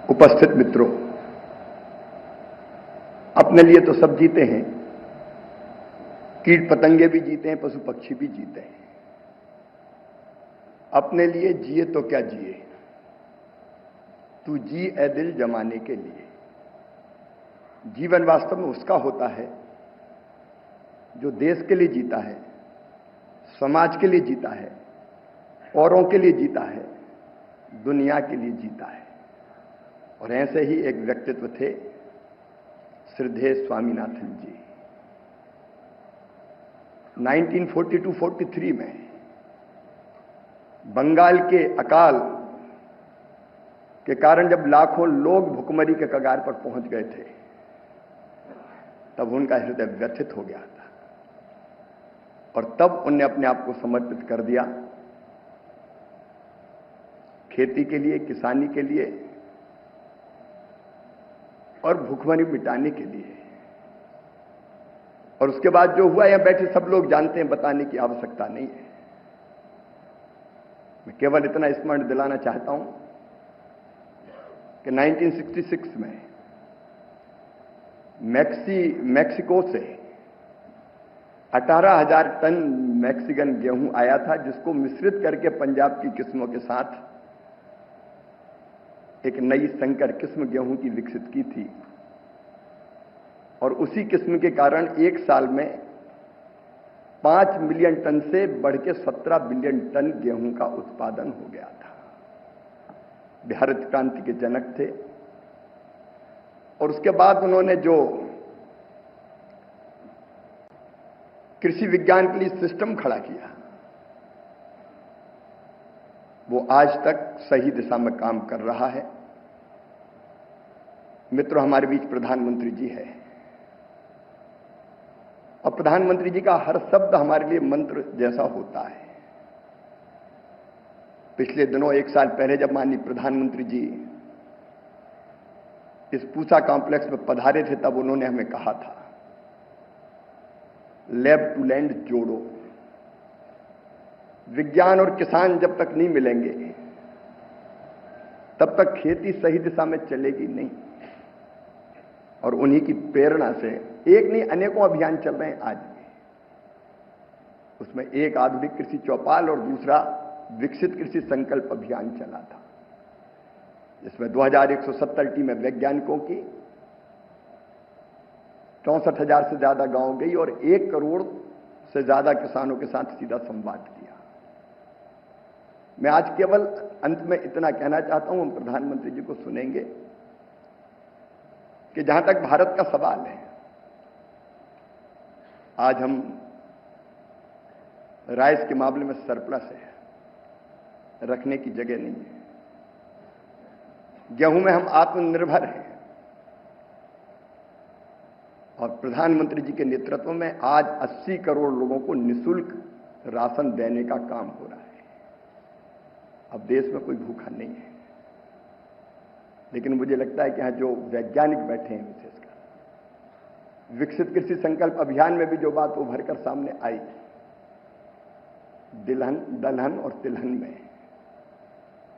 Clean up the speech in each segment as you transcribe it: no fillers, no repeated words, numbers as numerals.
उपस्थित मित्रों, अपने लिए तो सब जीते हैं, कीट पतंगे भी जीते हैं, पशु पक्षी भी जीते हैं। अपने लिए जिए तो क्या जिए, तू जी ए दिल जमाने के लिए। जीवन वास्तव में उसका होता है जो देश के लिए जीता है, समाज के लिए जीता है, औरों के लिए जीता है, दुनिया के लिए जीता है। और ऐसे ही एक व्यक्तित्व थे श्रद्धेय स्वामीनाथन जी। 1942-43 में बंगाल के अकाल के कारण जब लाखों लोग भुखमरी के कगार पर पहुंच गए थे, तब उनका हृदय व्यथित हो गया था और तब उन्हें अपने आप को समर्पित कर दिया खेती के लिए, किसानी के लिए और भुखमरी मिटाने के लिए। और उसके बाद जो हुआ, यहां बैठे सब लोग जानते हैं, बताने की आवश्यकता नहीं है। मैं केवल इतना स्मरण दिलाना चाहता हूं कि 1966 में मैक्सिको से 18,000 टन मैक्सिकन गेहूं आया था, जिसको मिश्रित करके पंजाब की किस्मों के साथ एक नई संकर किस्म गेहूं की विकसित की थी। और उसी किस्म के कारण एक साल में 5 मिलियन टन से बढ़ के 17 बिलियन टन गेहूं का उत्पादन हो गया था। हरित क्रांति के जनक थे। और उसके बाद उन्होंने जो कृषि विज्ञान के लिए सिस्टम खड़ा किया, वो आज तक सही दिशा में काम कर रहा है। मित्रों, हमारे बीच प्रधानमंत्री जी है और प्रधानमंत्री जी का हर शब्द हमारे लिए मंत्र जैसा होता है। पिछले दिनों, एक साल पहले, जब माननीय प्रधानमंत्री जी इस पूसा कॉम्प्लेक्स में पधारे थे, तब उन्होंने हमें कहा था, लैब टू लैंड जोड़ो। विज्ञान और किसान जब तक नहीं मिलेंगे, तब तक खेती सही दिशा में चलेगी नहीं। और उन्हीं की प्रेरणा से एक नहीं अनेकों अभियान चल रहे हैं आज भी। उसमें एक आधुनिक कृषि चौपाल और दूसरा विकसित कृषि संकल्प अभियान चला था, जिसमें 2170 टीमें वैज्ञानिकों की 64,000 से ज्यादा गांव गई और 1 करोड़ से ज्यादा किसानों के साथ सीधा संवाद किया। मैं आज केवल अंत में इतना कहना चाहता हूं, हम प्रधानमंत्री जी को सुनेंगे कि जहां तक भारत का सवाल है, आज हम राइस के मामले में सरप्लस है, रखने की जगह नहीं है। गेहूं में हम आत्मनिर्भर हैं और प्रधानमंत्री जी के नेतृत्व में आज 80 करोड़ लोगों को निःशुल्क राशन देने का काम हो रहा है। अब देश में कोई भूखा नहीं है। लेकिन मुझे लगता है कि यहां जो वैज्ञानिक बैठे हैं, विशेषकर विकसित कृषि संकल्प अभियान में भी जो बात उभर कर सामने आई, दलहन और तिलहन में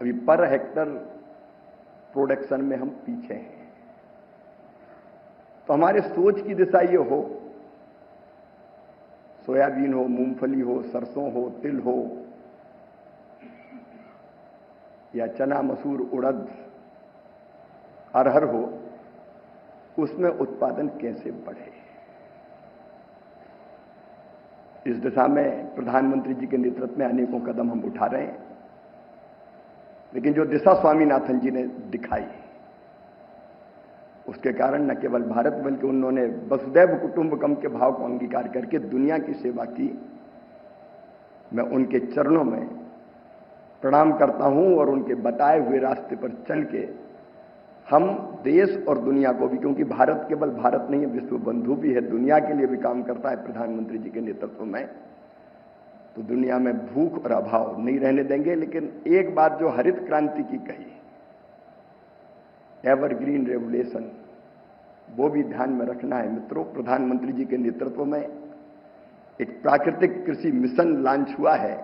अभी पर हेक्टर प्रोडक्शन में हम पीछे हैं। तो हमारे सोच की दिशा ये हो, सोयाबीन हो, मूंगफली हो, सरसों हो, तिल हो या चना, मसूर, उड़द, अरहर हो, उसमें उत्पादन कैसे बढ़े। इस दिशा में प्रधानमंत्री जी के नेतृत्व में अनेकों कदम हम उठा रहे हैं। लेकिन जो दिशा स्वामीनाथन जी ने दिखाई, उसके कारण न केवल भारत बल्कि उन्होंने वसुधैव कुटुंबकम के भाव को अंगीकार करके दुनिया की सेवा की। मैं उनके चरणों में प्रणाम करता हूं और उनके बताए हुए रास्ते पर चल के हम देश और दुनिया को भी, क्योंकि भारत केवल भारत नहीं है, विश्व बंधु भी है, दुनिया के लिए भी काम करता है प्रधानमंत्री जी के नेतृत्व में, तो दुनिया में भूख और अभाव नहीं रहने देंगे। लेकिन एक बात जो हरित क्रांति की कही, एवरग्रीन रेवोल्यूशन, वो भी ध्यान में रखना है। मित्रों, प्रधानमंत्री जी के नेतृत्व में एक प्राकृतिक कृषि मिशन लॉन्च हुआ है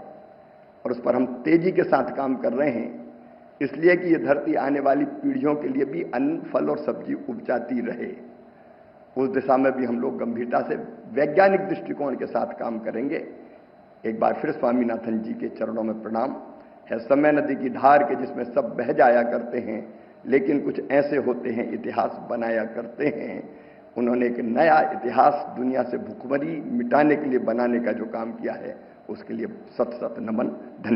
और उस पर हम तेजी के साथ काम कर रहे हैं। इसलिए कि ये धरती आने वाली पीढ़ियों के लिए भी अन्न, फल और सब्जी उपजाती रहे। उस दिशा में भी हम लोग गंभीरता से वैज्ञानिक दृष्टिकोण के साथ काम करेंगे। एक बार फिर स्वामीनाथन जी के चरणों में प्रणाम है। समय नदी की धार के जिसमें सब बह जाया करते हैं, लेकिन कुछ ऐसे होते हैं इतिहास बनाया करते हैं। उन्होंने एक नया इतिहास दुनिया से भुखमरी मिटाने के लिए बनाने का जो काम किया है, उसके लिए सत सत नमन, धन्यवाद।